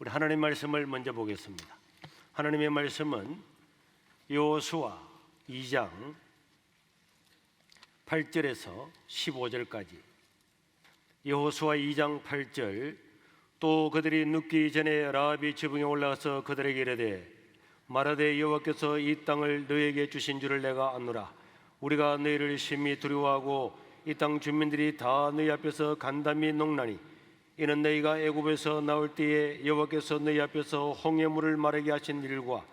우리 하나님 말씀을 먼저 보겠습니다. 하나님의 말씀은 여호수아 2장 8절에서 15절까지. 여호수아 2장 8절. 또 그들이 눕기 전에 라합이 지붕에 올라가서 그들에게 이르되 말하되 여호와께서 이 땅을 너에게 주신 줄을 내가 아노라. 우리가 너희를 심히 두려워하고 이 땅 주민들이 다 너희 앞에서 간담이 녹나니 이는 너희가 애굽에서 나올 때에 여호와께서 너희 앞에서 홍해물을 마르게 하신 일과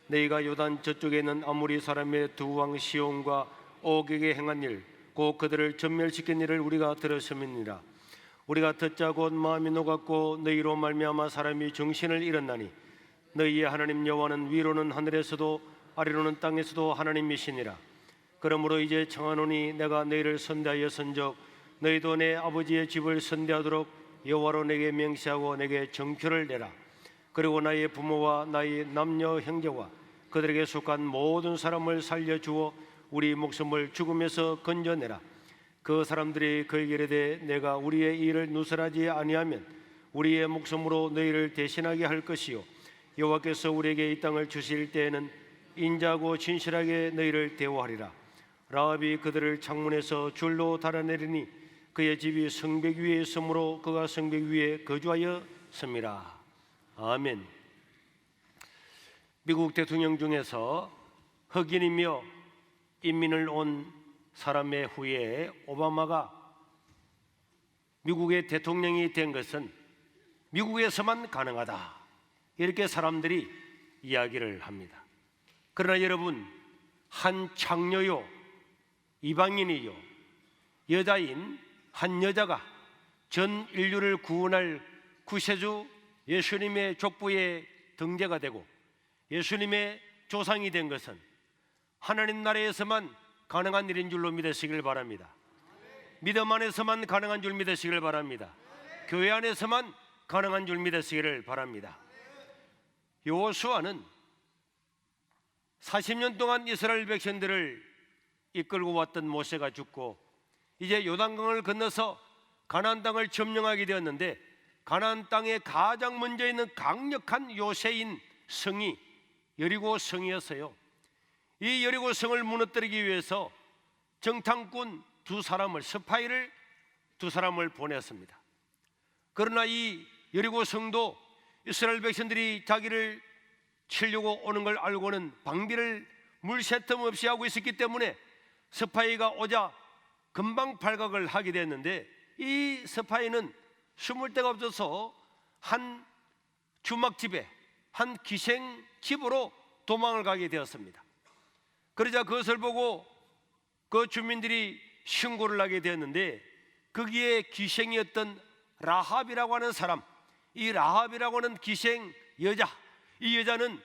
너희가 요단 저쪽에 있는 아모리 사람의 두 왕 시온과 옥에게 행한 일, 곧 그들을 전멸시킨 일을 우리가 들었음이니라. 우리가 듣자 곧 마음이 녹았고 너희로 말미암아 사람이 정신을 잃었나니 너희의 하나님 여호와는 위로는 하늘에서도 아래로는 땅에서도 하나님이시니라. 그러므로 이제 청하노니 내가 너희를 선대하였은즉 너희도 내 아버지의 집을 선대하도록 여호와로 내게 명시하고 내게 정표를 내라. 그리고 나의 부모와 나의 남녀 형제와 그들에게 속한 모든 사람을 살려주어 우리 목숨을 죽음에서 건져내라. 그 사람들이 그에게 이르되 내가 우리의 일을 누설하지 아니하면 우리의 목숨으로 너희를 대신하게 할 것이요 여호와께서 우리에게 이 땅을 주실 때에는 인자하고 진실하게 너희를 대우하리라. 라합이 그들을 창문에서 줄로 달아내리니 그의 집이 성벽 위에 있으므로 그가 성벽 위에 거주하였음이라. 아멘. 미국 대통령 중에서 흑인이며 인민을 온 사람의 후에 오바마가 미국의 대통령이 된 것은 미국에서만 가능하다, 이렇게 사람들이 이야기를 합니다. 그러나 여러분, 한 창녀요, 이방인이요, 여자인 한 여자가 전 인류를 구원할 구세주 예수님의 족보에 등재가 되고 예수님의 조상이 된 것은 하나님 나라에서만 가능한 일인 줄로 믿으시길 바랍니다. 믿음 안에서만 가능한 줄 믿으시길 바랍니다. 교회 안에서만 가능한 줄 믿으시기를 바랍니다. 여호수아는 40년 동안 이스라엘 백성들을 이끌고 왔던 모세가 죽고 이제 요단강을 건너서 가나안 땅을 점령하게 되었는데, 가나안 땅에 가장 먼저 있는 강력한 요새인 성이 여리고 성이었어요. 이 여리고 성을 무너뜨리기 위해서 정탐꾼 스파이를 두 사람을 보냈습니다. 그러나 이 여리고 성도 이스라엘 백성들이 자기를 치려고 오는 걸 알고는 방비를 물새 틈 없이 하고 있었기 때문에 스파이가 오자 금방 발각을 하게 됐는데, 이 스파이는 숨을 데가 없어서 한 주막집에, 한 기생집으로 도망을 가게 되었습니다. 그러자 그것을 보고 그 주민들이 신고를 하게 되었는데, 거기에 기생이었던 라합이라고 하는 사람, 이 라합이라고 하는 기생 여자, 이 여자는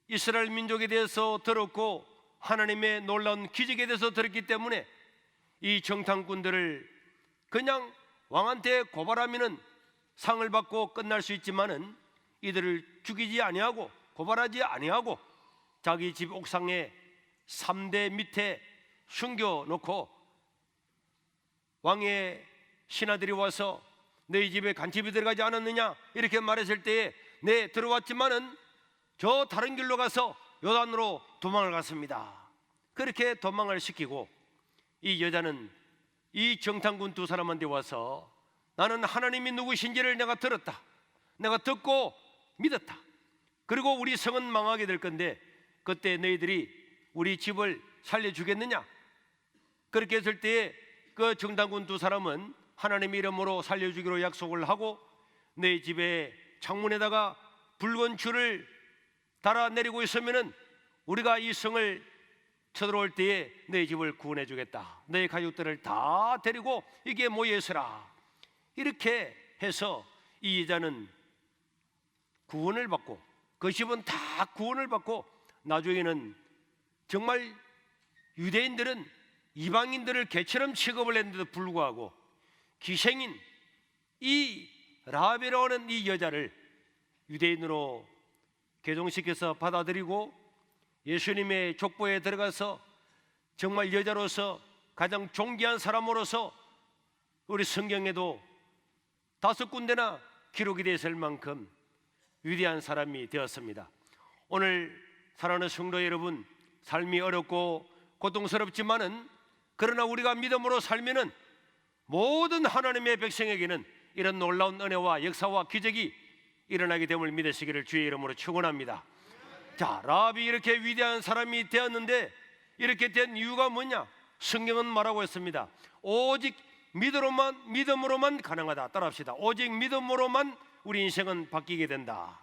이스라엘 민족에 대해서 들었고 하나님의 놀라운 기적에 대해서 들었기 때문에 이 정탐꾼들을 그냥 왕한테 고발하면은 상을 받고 끝날 수 있지만은 이들을 죽이지 아니하고 고발하지 아니하고 자기 집 옥상에 3대 밑에 숨겨놓고 왕의 신하들이 와서 너희 집에 간첩이 들어가지 않았느냐 이렇게 말했을 때에 네, 들어왔지만은 저 다른 길로 가서 요단으로 도망을 갔습니다. 그렇게 도망을 시키고 이 여자는 이 정탐꾼 두 사람한테 와서 나는 하나님이 누구신지를 내가 들었다, 내가 듣고 믿었다, 그리고 우리 성은 망하게 될 건데 그때 너희들이 우리 집을 살려주겠느냐. 그렇게 했을 때에 그 정탐꾼 두 사람은 하나님의 이름으로 살려주기로 약속을 하고 너희 집에 창문에다가 붉은 줄을 달아내리고 있으면은 우리가 이 성을 쳐들어올 때에 너희 집을 구원해 주겠다, 너희 가족들을 다 데리고 이게 모여 있으라. 이렇게 해서 이 여자는 구원을 받고 그 집은 다 구원을 받고 나중에는 정말 유대인들은 이방인들을 개처럼 취급을 했는데도 불구하고 기생인 이 라합이라고 하는 이 여자를 유대인으로 개종시켜서 받아들이고 예수님의 족보에 들어가서 정말 여자로서 가장 존귀한 사람으로서 우리 성경에도 5군데나 기록이 되어 있을 만큼 위대한 사람이 되었습니다. 오늘 사랑하는 성도 여러분, 삶이 어렵고 고통스럽지만은 그러나 우리가 믿음으로 살면은 모든 하나님의 백성에게는 이런 놀라운 은혜와 역사와 기적이 일어나게 됨을 믿으시기를 주의 이름으로 축원합니다. 자, 라합이 이렇게 위대한 사람이 되었는데 이렇게 된 이유가 뭐냐? 성경은 말하고 있습니다. 오직 믿음으로만 가능하다. 따라합시다. 오직 믿음으로만 우리 인생은 바뀌게 된다.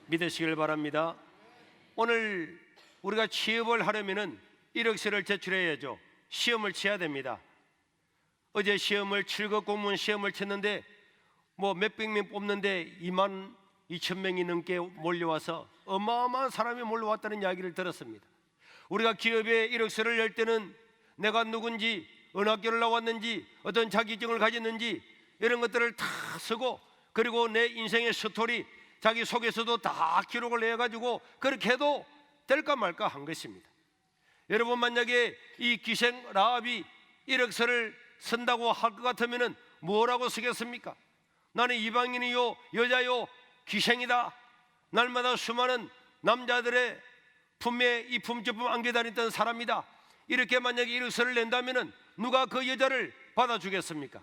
믿으시길 바랍니다. 오늘 우리가 취업을 하려면은 이력서를 제출해야죠. 시험을 쳐야 됩니다. 어제 시험을 7급 공무원 시험을 쳤는데 뭐 몇백 명 뽑는데 22,000명이 넘게 몰려와서 어마어마한 사람이 몰려왔다는 이야기를 들었습니다. 우리가 기업에 이력서를 낼 때는 내가 누군지, 어느 학교를 나왔는지, 어떤 자격증을 가졌는지 이런 것들을 다 쓰고, 그리고 내 인생의 스토리, 자기 속에서도 다 기록을 해가지고 그렇게 해도 될까 말까 한 것입니다. 여러분, 만약에 이 기생 라합이 이력서를 쓴다고 할 것 같으면 뭐라고 쓰겠습니까? 나는 이방인이요, 여자요, 기생이다. 날마다 수많은 남자들의 품에 이 품제품 안겨다녔던 사람이다. 이렇게 만약에 이력서를 낸다면 누가 그 여자를 받아주겠습니까?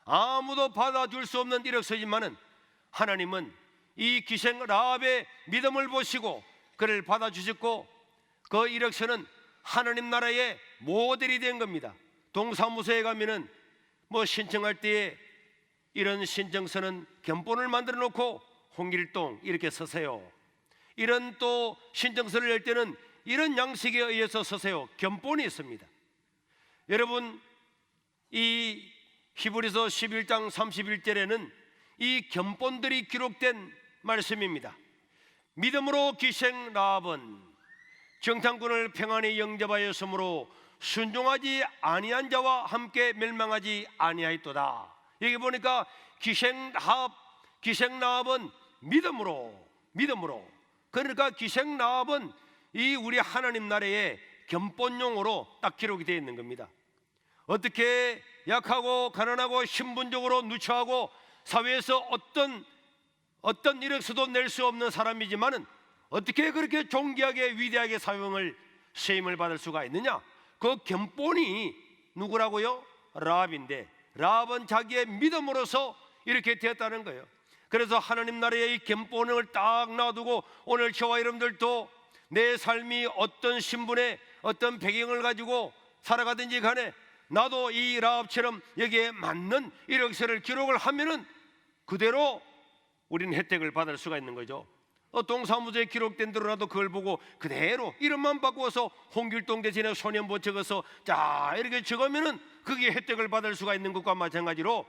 아무도 받아줄 수 없는 이력서지만은 하나님은 이 기생 라합의 믿음을 보시고 그를 받아주셨고, 그 이력서는 하나님 나라의 모델이 된 겁니다. 동사무소에 가면은 뭐 신청할 때에 이런 신청서는 견본을 만들어 놓고 홍길동 이렇게 쓰세요. 이런 또 신청서를 낼 때는 이런 양식에 의해서 쓰세요. 견본이 있습니다. 여러분, 이 히브리서 11장 31절에는 이 견본들이 기록된 말씀입니다. 믿음으로 기생 라합은 정탐꾼을 평안히 영접하였으므로 순종하지 아니한 자와 함께 멸망하지 아니하였도다. 여기 보니까 기생 라합은 믿음으로, 그러니까 기생 라합은 이 우리 하나님 나라의 견본용어로 딱 기록이 되어 있는 겁니다. 어떻게 약하고 가난하고 신분적으로 누추하고 사회에서 어떤 이력서도 낼 수 없는 사람이지만은 어떻게 그렇게 존귀하게 위대하게 세임을 받을 수가 있느냐? 그 견본이 누구라고요? 라합인데, 라합은 자기의 믿음으로서 이렇게 되었다는 거예요. 그래서 하나님 나라의 이 견본을 딱 놔두고 오늘 저와 여러분들도 내 삶이 어떤 신분에 어떤 배경을 가지고 살아가든지 간에 나도 이 라합처럼 여기에 맞는 이력서를 기록을 하면은 그대로 우리는 혜택을 받을 수가 있는 거죠. 동사무소에 기록된 대로 나도 그걸 보고 그대로 이름만 바꾸어서 홍길동 대신에 소년보 적어서 자 이렇게 적으면은 그게 혜택을 받을 수가 있는 것과 마찬가지로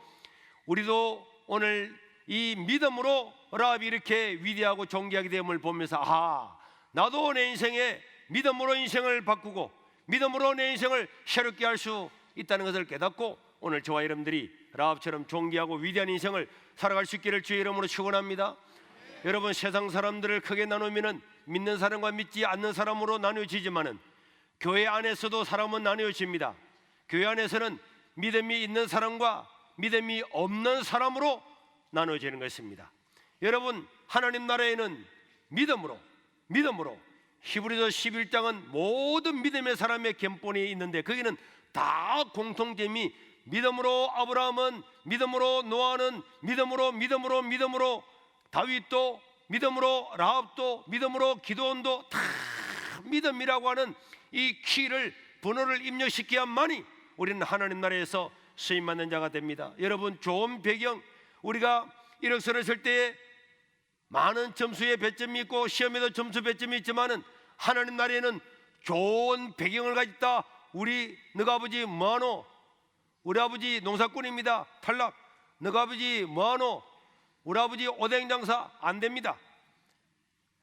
우리도 오늘 이 믿음으로 라합이 이렇게 위대하고 존귀하게 됨을 보면서 나도 내 인생에 믿음으로 인생을 바꾸고 믿음으로 내 인생을 새롭게 할 수 있다는 것을 깨닫고 오늘 저와 여러분들이 라합처럼 존귀하고 위대한 인생을 살아갈 수 있기를 주의 이름으로 축원합니다. 여러분, 세상 사람들을 크게 나누면은 믿는 사람과 믿지 않는 사람으로 나뉘어지지만은 교회 안에서도 사람은 나뉘어집니다. 교회 안에서는 믿음이 있는 사람과 믿음이 없는 사람으로 나누어지는 것입니다. 여러분, 하나님 나라에는 믿음으로 히브리서 11장은 모든 믿음의 사람의 견본이 있는데 거기는 다 공통점이 믿음으로 아브라함은, 믿음으로 노아는, 믿음으로 다윗도, 믿음으로 라합도, 믿음으로 기드온도 다 믿음이라고 하는 이 키를 번호를 입력시켜야만이 우리는 하나님 나라에서 쓰임받는 자가 됩니다. 여러분, 좋은 배경, 우리가 이력서를 쓸 때에 많은 점수의 배점이 있고 시험에도 점수 배점이 있지만은 하나님 나라에는 좋은 배경을 가졌다. 우리 너가 아버지 뭐하노? 우리 아버지 농사꾼입니다. 탈락. 너가 아버지 뭐하노? 우리 아버지 오뎅 장사 안 됩니다.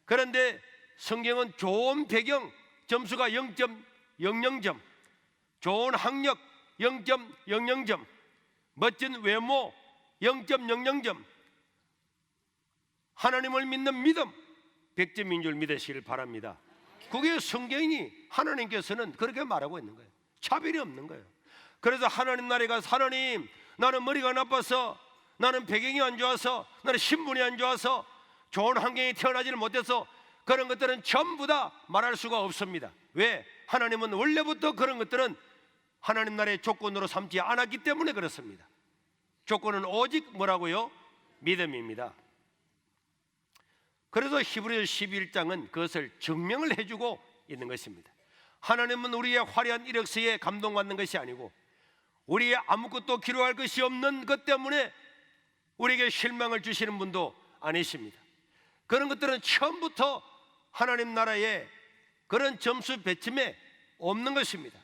그런데 성경은 좋은 배경 점수가 0.00점, 좋은 학력 0.00점, 멋진 외모 0.00점, 하나님을 믿는 믿음 100점인 줄 믿으시길 바랍니다. 그게 성경이 하나님께서는 그렇게 말하고 있는 거예요. 차별이 없는 거예요. 그래서 하나님 나라에 가서 하나님 나는 머리가 나빠서 나는 배경이 안 좋아서, 나는 신분이 안 좋아서, 좋은 환경에 태어나지를 못해서 그런 것들은 전부 다 말할 수가 없습니다. 왜? 하나님은 원래부터 그런 것들은 하나님 나라의 조건으로 삼지 않았기 때문에 그렇습니다. 조건은 오직 뭐라고요? 믿음입니다. 그래서 히브리서 11장은 그것을 증명을 해주고 있는 것입니다. 하나님은 우리의 화려한 이력서에 감동받는 것이 아니고 우리의 아무것도 기록할 것이 없는 것 때문에 우리에게 실망을 주시는 분도 아니십니다. 그런 것들은 처음부터 하나님 나라의 그런 점수 배점에 없는 것입니다.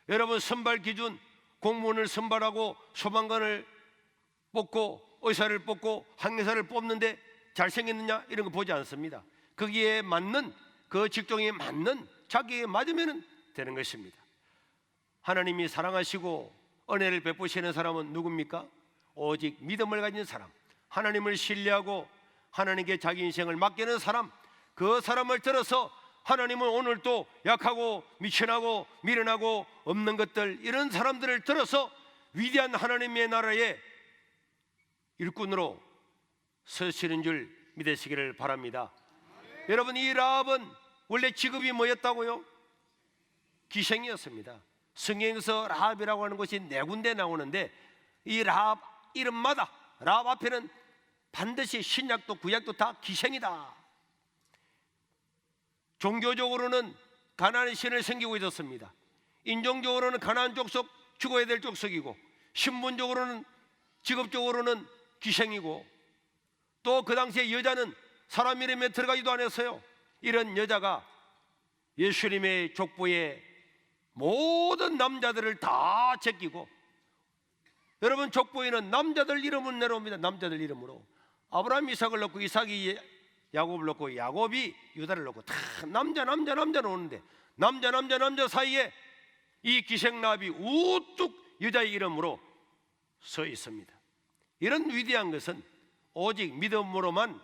여러분, 선발 기준, 공무원을 선발하고 소방관을 뽑고 의사를 뽑고 항해사를 뽑는데 잘생겼느냐 이런 거 보지 않습니다. 거기에 맞는, 그 직종에 맞는, 자기에 맞으면 되는 것입니다. 하나님이 사랑하시고 은혜를 베푸시는 사람은 누굽니까? 오직 믿음을 가진 사람, 하나님을 신뢰하고 하나님께 자기 인생을 맡기는 사람, 그 사람을 들어서 하나님은 오늘도 약하고 미천하고 미련하고 없는 것들, 이런 사람들을 들어서 위대한 하나님의 나라의 일꾼으로 서시는 줄 믿으시기를 바랍니다. 여러분, 이 라합은 원래 직업이 뭐였다고요? 기생이었습니다. 성경에서 라합이라고 하는 것이 4군데 나오는데 이 라합 이름마다 라합 앞에는 반드시 신약도 구약도 다 기생이다. 종교적으로는 가나안의 신을 섬기고 있었습니다. 인종적으로는 가나안 족속, 죽어야 될 족속이고, 신분적으로는, 직업적으로는 기생이고, 또 그 당시에 여자는 사람 이름에 들어가지도 않았어요. 이런 여자가 예수님의 족보에 모든 남자들을 다 제끼고, 여러분, 족보에는 남자들 이름은 내려옵니다. 남자들 이름으로 아브라함 이삭을 넣고 이삭이 야곱을 넣고 야곱이 유다를 넣고 다 남자 오는데 남자 사이에 이 기생라합이 우뚝 여자의 이름으로 서 있습니다. 이런 위대한 것은 오직 믿음으로만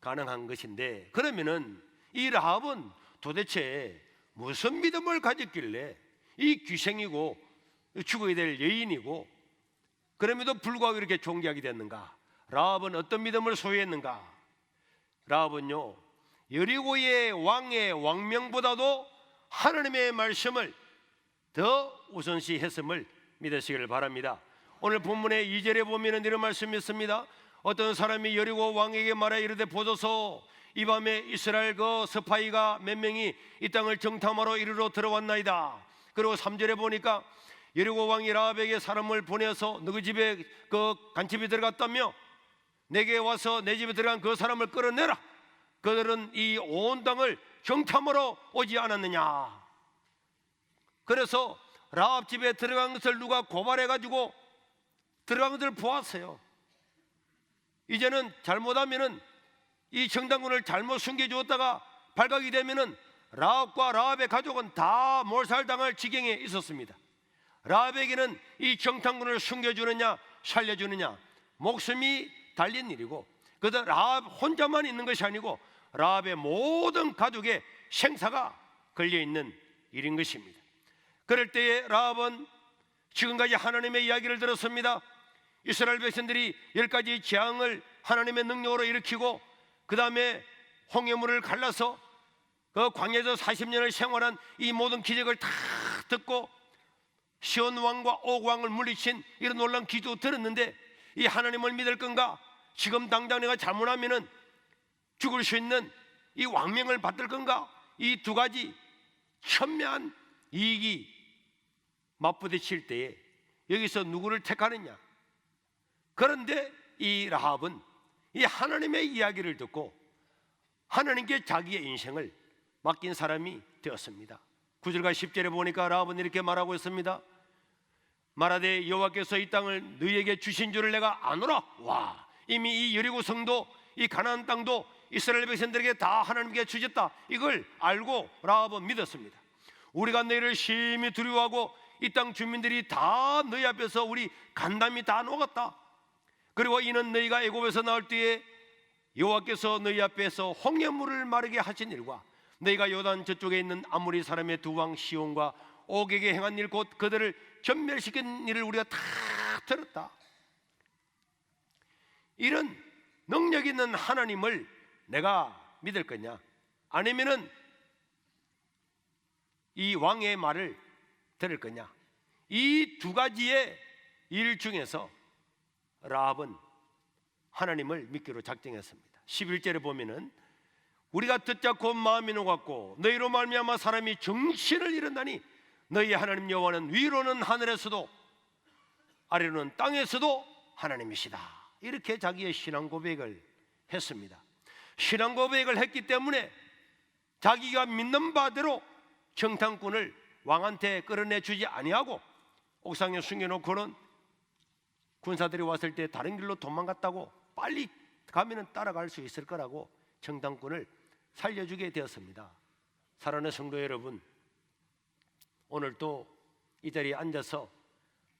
가능한 것인데, 그러면은 이 라합은 도대체 무슨 믿음을 가졌길래 이 기생이고 죽어야 될 여인이고 그럼에도 불구하고 이렇게 존귀하게 됐는가? 라합은 어떤 믿음을 소유했는가? 라합은요, 여리고의 왕의 왕명보다도 하나님의 말씀을 더 우선시했음을 믿으시기를 바랍니다. 오늘 본문의 2절에 보면 이런 말씀이 있습니다. 어떤 사람이 여리고 왕에게 말하 이르되, 보소서 이 밤에 이스라엘 그 스파이가 몇 명이 이 땅을 정탐하러 이리로 들어왔나이다. 그리고 3절에 보니까 여리고 왕이 라합에게 사람을 보내서 너희 집에 그 간첩이 들어갔다며 내게 와서 내 집에 들어간 그 사람을 끌어내라. 그들은 이 온 땅을 정탐하러 오지 않았느냐. 그래서 라합 집에 들어간 것을 누가 고발해가지고 들어간 것을 보았어요. 이제는 잘못하면은 이 정탐꾼을 잘못 숨겨주었다가 발각이 되면은 라합과 라합의 가족은 다 몰살당할 지경에 있었습니다. 라합에게는 이 정탐꾼을 숨겨주느냐 살려주느냐 목숨이 달린 일이고, 그다 라합 혼자만 있는 것이 아니고 라합의 모든 가족의 생사가 걸려있는 일인 것입니다. 그럴 때에 라합은 지금까지 하나님의 이야기를 들었습니다. 이스라엘 백성들이 10가지 재앙을 하나님의 능력으로 일으키고 그 다음에 홍해물을 갈라서 그 광야에서 40년을 생활한 이 모든 기적을 다 듣고 시온 왕과 옥 왕을 물리친 이런 놀라운 기도 들었는데, 이 하나님을 믿을 건가? 지금 당장 내가 잘못하면은 죽을 수 있는 이 왕명을 받을 건가? 이 2가지 현명한 이익이 맞부딪힐 때에 여기서 누구를 택하느냐? 그런데 이 라합은 이 하나님의 이야기를 듣고 하나님께 자기의 인생을 맡긴 사람이 되었습니다. 9절과 10절에 보니까 라합은 이렇게 말하고 있습니다. 말하되 여호와께서 이 땅을 너희에게 주신 줄을 내가 아노라. 와, 이미 이 여리고 성도, 이 가나안 땅도 이스라엘 백성들에게 다 하나님께 주셨다. 이걸 알고 라합은 믿었습니다. 우리가 너희를 심히 두려워하고 이 땅 주민들이 다 너희 앞에서 우리 간담이 다 녹았다. 그리고 이는 너희가 애굽에서 나올 때에 여호와께서 너희 앞에서 홍해물을 마르게 하신 일과 너희가 요단 저쪽에 있는 아모리 사람의 2왕 시온과 옥에게 행한 일, 곧 그들을 전멸시킨 일을 우리가 다 들었다. 이런 능력 있는 하나님을 내가 믿을 거냐, 아니면은 이 왕의 말을 들을 거냐? 이 두 가지의 일 중에서 라합은 하나님을 믿기로 작정했습니다. 11절에 보면은 우리가 듣자 곧 마음이 녹았고 너희로 말미암아 사람이 정신을 잃었나니 너희 하나님 여호와는 위로는 하늘에서도 아래로는 땅에서도 하나님이시다. 이렇게 자기의 신앙 고백을 했습니다. 신앙 고백을 했기 때문에 자기가 믿는 바대로 정탐꾼을 왕한테 끌어내 주지 아니하고 옥상에 숨겨놓고는 군사들이 왔을 때 다른 길로 도망갔다고 빨리 가면은 따라갈 수 있을 거라고 정탐꾼을 살려주게 되었습니다. 사랑하는 성도 여러분, 오늘도 이 자리에 앉아서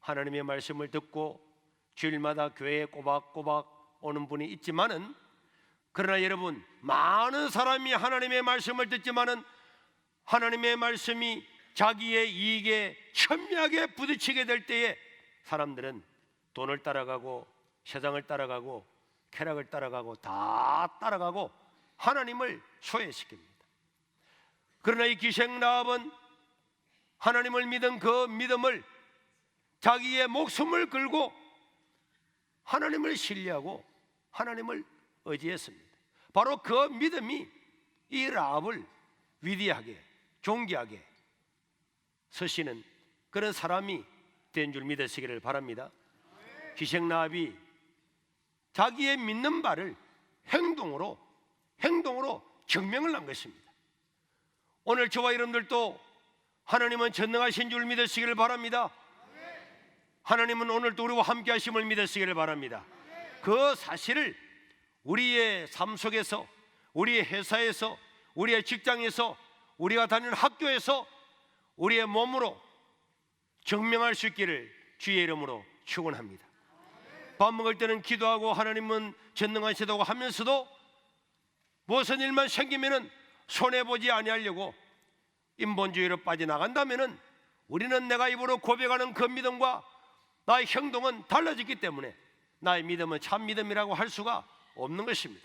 하나님의 말씀을 듣고 주일마다 교회에 꼬박꼬박 오는 분이 있지만은, 그러나 여러분, 많은 사람이 하나님의 말씀을 듣지만은 하나님의 말씀이 자기의 이익에 첨예하게 부딪히게 될 때에 사람들은 돈을 따라가고 세상을 따라가고 쾌락을 따라가고 다 따라가고 하나님을 소외시킵니다. 그러나 이 기생 라합은 하나님을 믿은 그 믿음을 자기의 목숨을 걸고 하나님을 신뢰하고 하나님을 의지했습니다. 바로 그 믿음이 이 라합을 위대하게 존귀하게 서시는 그런 사람이 된 줄 믿으시기를 바랍니다. 기생 라합이 자기의 믿는 바를 행동으로 증명을 한 것입니다. 오늘 저와 여러분들도 하나님은 전능하신 줄 믿으시기를 바랍니다. 하나님은 오늘도 우리와 함께 하심을 믿으시기를 바랍니다. 그 사실을 우리의 삶 속에서, 우리의 회사에서, 우리의 직장에서, 우리가 다니는 학교에서 우리의 몸으로 증명할 수 있기를 주의 이름으로 축원합니다. 밥 먹을 때는 기도하고 하나님은 전능하시다고 하면서도 무슨 일만 생기면은 손해보지 아니하려고 인본주의로 빠져나간다면은 우리는 내가 입으로 고백하는 그 믿음과 나의 행동은 달라졌기 때문에 나의 믿음은 참 믿음이라고 할 수가 없는 것입니다.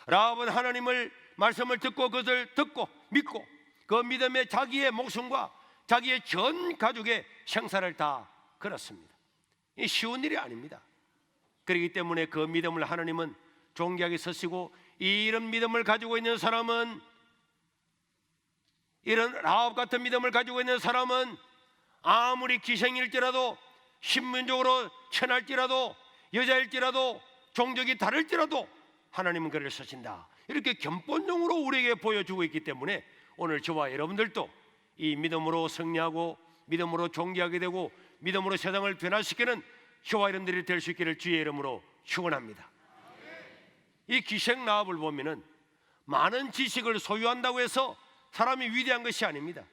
라합은 하나님을 말씀을 듣고 그것을 듣고 믿고 그 믿음에 자기의 목숨과 자기의 전 가족의 생사를 다 걸었습니다. 이 쉬운 일이 아닙니다. 그렇기 때문에 그 믿음을 하나님은 존귀하게 쓰시고, 이런 믿음을 가지고 있는 사람은, 이런 라합 같은 믿음을 가지고 있는 사람은 아무리 기생일지라도, 신분적으로 천할지라도, 여자일지라도, 종족이 다를지라도 하나님은 그를 쓰신다. 이렇게 견본적으로 우리에게 보여주고 있기 때문에 오늘 저와 여러분들도 이 믿음으로 승리하고 믿음으로 존귀하게 되고 믿음으로 세상을 변화시키는 저와 여러분들이 될 수 있기를 주의 이름으로 축원합니다. 이 기생 라합을 보면은 많은 지식을 소유한다고 해서 사람이 위대한 것이 아닙니다.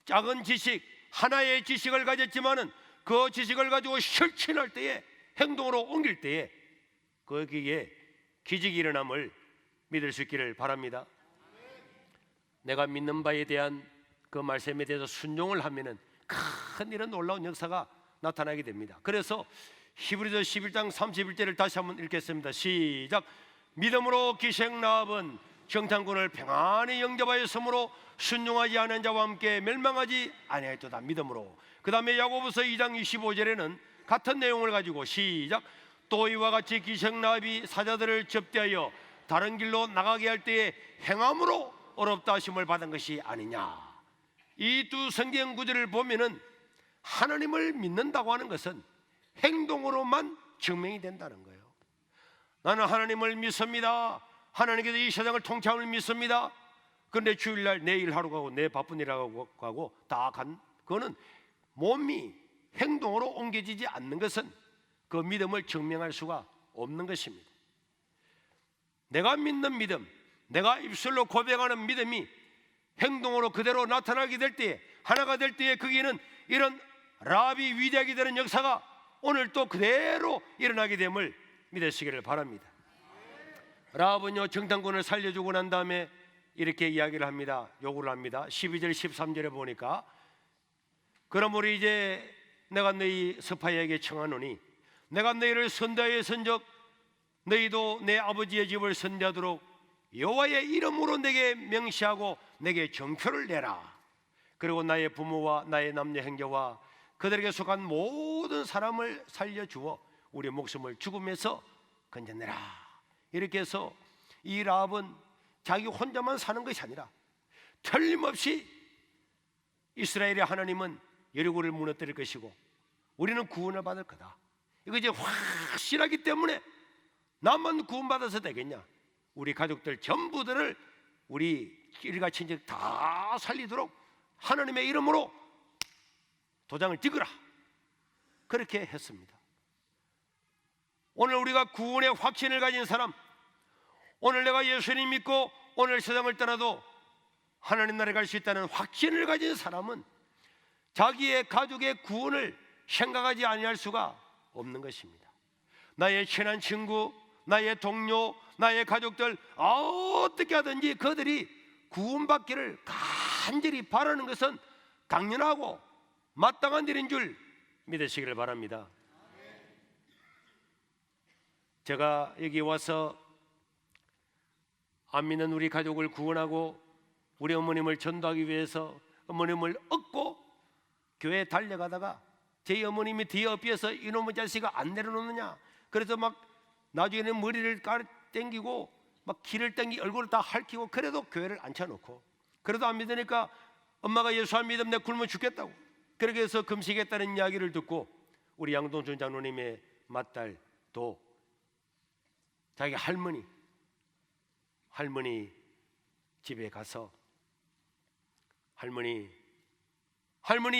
작은 지식, 하나의 지식을 가졌지만은 그 지식을 가지고 실천할 때에, 행동으로 옮길 때에 거기에 기적이 일어남을 믿을 수 있기를 바랍니다. 내가 믿는 바에 대한 그 말씀에 대해서 순종을 하면은 큰 이런 놀라운 역사가 나타나게 됩니다. 그래서 히브리서 11장 31절을 다시 한번 읽겠습니다. 시작. 믿음으로 기생 라합은 정탐꾼을 평안히 영접하였으므로 순종하지 않은 자와 함께 멸망하지 아니하였도다. 믿음으로. 그 다음에 야고보서 2장 25절에는 같은 내용을 가지고 시작. 또 이와 같이 기생 라합이 사자들을 접대하여 다른 길로 나가게 할 때에 행함으로 어렵다 하심을 받은 것이 아니냐. 이 두 성경 구절을 보면은 하나님을 믿는다고 하는 것은 행동으로만 증명이 된다는 거예요. 나는 하나님을 믿습니다. 하나님께서 이 세상을 통치함을 믿습니다. 그런데 주일날 내 일하러 가고 내 바쁜 일하고 가고 다 간, 그거는 몸이 행동으로 옮겨지지 않는 것은 그 믿음을 증명할 수가 없는 것입니다. 내가 믿는 믿음, 내가 입술로 고백하는 믿음이 행동으로 그대로 나타나게 될 때에, 하나가 될 때에 거기에는 이런 라합이 위대하게 되는 역사가 오늘 또 그대로 일어나게 됨을 믿으시기를 바랍니다. 라합은요, 정탐꾼을 살려주고 난 다음에 이렇게 이야기를 합니다. 요구를 합니다. 12절 13절에 보니까 그러므로 이제 내가 너희 스파이에게 청하노니 내가 너희를 선대하여 선적 너희도 내 아버지의 집을 선대하도록 여호와의 이름으로 내게 명시하고 내게 정표를 내라. 그리고 나의 부모와 나의 남녀 형제와 그들에게 속한 모든 사람을 살려주어 우리 목숨을 죽음에서 건져내라. 이렇게 해서 이 라합은 자기 혼자만 사는 것이 아니라 틀림없이 이스라엘의 하나님은 여리고를 무너뜨릴 것이고 우리는 구원을 받을 거다. 이거 이제 확실하기 때문에 나만 구원받아서 되겠냐? 우리 가족들 전부들을 우리 일가 친척 다 살리도록 하나님의 이름으로 도장을 찍으라. 그렇게 했습니다. 오늘 우리가 구원의 확신을 가진 사람, 오늘 내가 예수님 믿고 오늘 세상을 떠나도 하나님 나라에 갈 수 있다는 확신을 가진 사람은 자기의 가족의 구원을 생각하지 아니할 수가 없는 것입니다. 나의 친한 친구, 나의 동료, 나의 가족들 어떻게 하든지 그들이 구원받기를 간절히 바라는 것은 당연하고 마땅한 일인 줄 믿으시기를 바랍니다. 제가 여기 와서 안 믿는 우리 가족을 구원하고 우리 어머님을 전도하기 위해서 어머님을 얻고 교회에 달려가다가 제 어머님이 뒤에 엎여서 이놈의 자식아 안 내려놓느냐, 그래서 막 나중에는 머리를 땡기고 막 길을 땡기 얼굴을 다 핥히고 그래도 교회를 앉혀놓고, 그래도 안 믿으니까 엄마가 예수 안 믿으면 내가 굶어 죽겠다고 그렇게 해서 금식했다는 이야기를 듣고 우리 양동준 장로님의 맏딸도 자기 할머니 집에 가서 할머니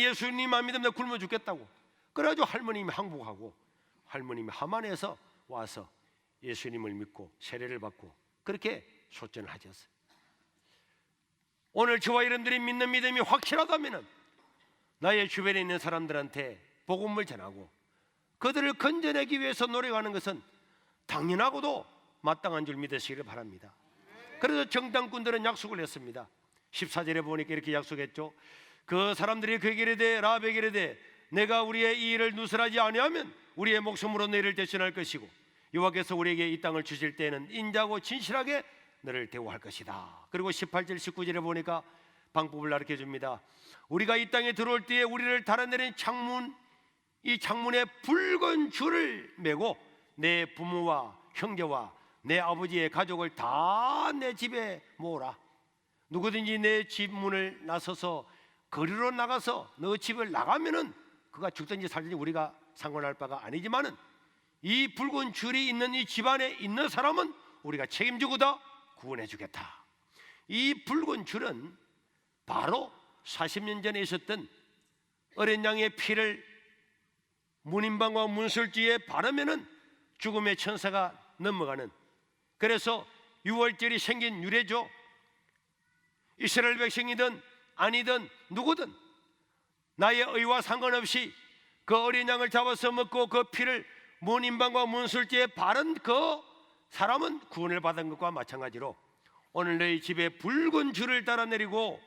예수님 안 믿으면 내가 굶어 죽겠다고, 그래가지고 할머님이 항복하고 할머님이 하만에서 와서 예수님을 믿고 세례를 받고 그렇게 소전을 하셨어요. 오늘 저와 여러분들이 믿는 믿음이 확실하다면 나의 주변에 있는 사람들한테 복음을 전하고 그들을 건져내기 위해서 노력하는 것은 당연하고도 마땅한 줄 믿으시기를 바랍니다. 그래서 정당꾼들은 약속을 했습니다. 14절에 보니까 이렇게 약속했죠. 그 사람들이 그에게 이르되 라합에게 이르되 내가 우리의 이 일을 누설하지 아니하면 우리의 목숨으로 너희를 대신할 것이고 여호와께서 우리에게 이 땅을 주실 때에는 인자고 진실하게 너를 대우할 것이다. 그리고 18절 19절에 보니까 방법을 가르쳐 줍니다. 우리가 이 땅에 들어올 때에 우리를 달아내린 이 창문에 붉은 줄을 메고 내 부모와 형제와 내 아버지의 가족을 다 내 집에 모으라. 누구든지 내 집 문을 나서서 거리로 나가서 너 집을 나가면은 그가 죽든지 살든지 우리가 상관할 바가 아니지만은 이 붉은 줄이 있는 이 집안에 있는 사람은 우리가 책임지고 다 구원해 주겠다. 이 붉은 줄은 바로 40년 전에 있었던 어린 양의 피를 문인방과 문술지에 바르면은 죽음의 천사가 넘어가는, 그래서 6월절이 생긴 유래죠. 이스라엘 백성이든 아니든 누구든 나의 의와 상관없이 그 어린 양을 잡아서 먹고 그 피를 문인방과 문술지에 바른 그 사람은 구원을 받은 것과 마찬가지로 오늘 너희 집에 붉은 줄을 따라 내리고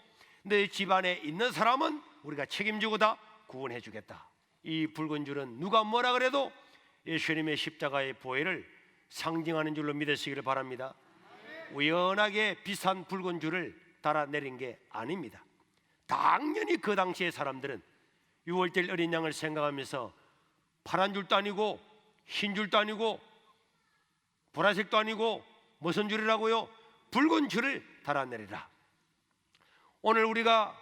너희 집안에 있는 사람은 우리가 책임지고 다 구원해 주겠다. 이 붉은 줄은 누가 뭐라 그래도 예수님의 십자가의 보혈을 상징하는 줄로 믿으시기를 바랍니다. 우연하게 비싼 붉은 줄을 달아 내린 게 아닙니다. 당연히 그 당시의 사람들은 6월절 어린 양을 생각하면서 파란 줄도 아니고 흰 줄도 아니고 보라색도 아니고 무슨 줄이라고요? 붉은 줄을 달아내리라. 오늘 우리가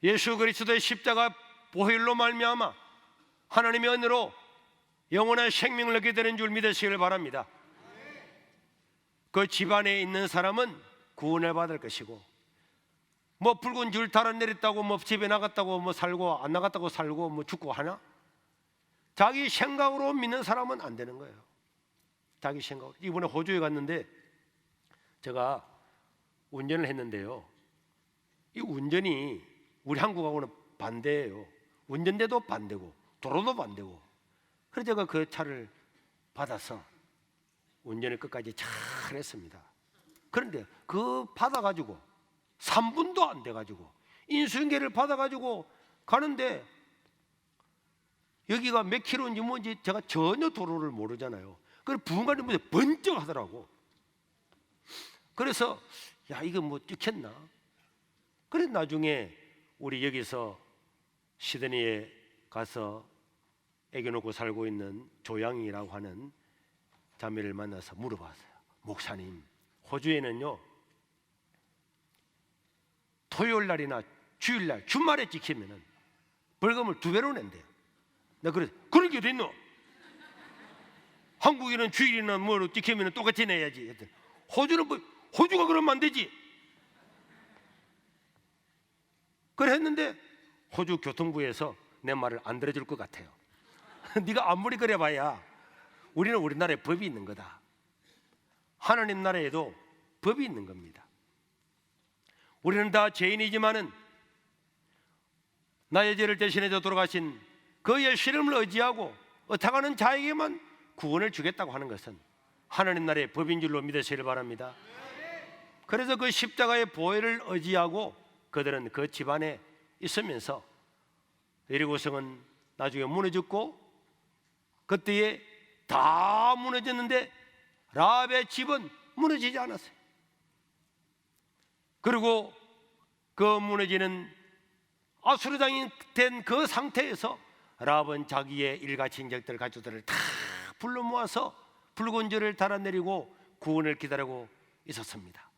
예수 그리스도의 십자가 보혈로 말미암아 하나님의 은혜로 영원한 생명을 얻게 되는 줄 믿으시길 바랍니다. 그 집안에 있는 사람은 구원을 받을 것이고, 뭐 붉은 줄 달아내렸다고 뭐 집에 나갔다고 뭐 살고 안 나갔다고 살고 뭐 죽고 하나? 자기 생각으로 믿는 사람은 안 되는 거예요. 자기 생각으로. 이번에 호주에 갔는데 제가 운전을 했는데요, 이 운전이 우리 한국하고는 반대예요. 운전대도 반대고 도로도 반대고. 그래서 제가 그 차를 받아서 운전을 끝까지 잘 했습니다. 그런데 그 받아가지고 3분도 안 돼가지고 인수인계를 받아가지고 가는데 여기가 몇 킬로인지 뭔지 제가 전혀 도로를 모르잖아요. 그래 부흥관이 뭐지 번쩍 하더라고. 그래서 야 이거 뭐 찍혔나? 그래 나중에 우리 여기서 시드니에 가서 애기 놓고 살고 있는 조양이라고 하는 자매를 만나서 물어봤어요. 목사님, 호주에는요 토요일 날이나 주일 날 주말에 찍히면은 벌금을 2배로 낸대요. 내가 그래 그런 게 어딨노? 한국에는 주일이나 뭐로 찍히면 똑같이 내야지 했더니 호주는 뭐 호주가 그러면 안 되지. 그래 했는데 호주 교통부에서 내 말을 안 들어줄 것 같아요. 네가 아무리 그래 봐야 우리는 우리나라에 법이 있는 거다. 하나님 나라에도 법이 있는 겁니다. 우리는 다 죄인이지만은 나의 죄를 대신해서 돌아가신 그의 시름을 의지하고 어타가는 자에게만 구원을 주겠다고 하는 것은 하나님 나라의 법인 줄로 믿으시길 바랍니다. 그래서 그 십자가의 보혈을 의지하고 그들은 그 집안에 있으면서 여리고성은 나중에 무너졌고 그때에 다 무너졌는데 라합의 집은 무너지지 않았어요. 그리고 그 무너지는 아수르장이 된 그 상태에서 라합은 자기의 일가 친척들 가족들을 다 불러 모아서 붉은 줄을 달아내리고 구원을 기다리고 있었습니다.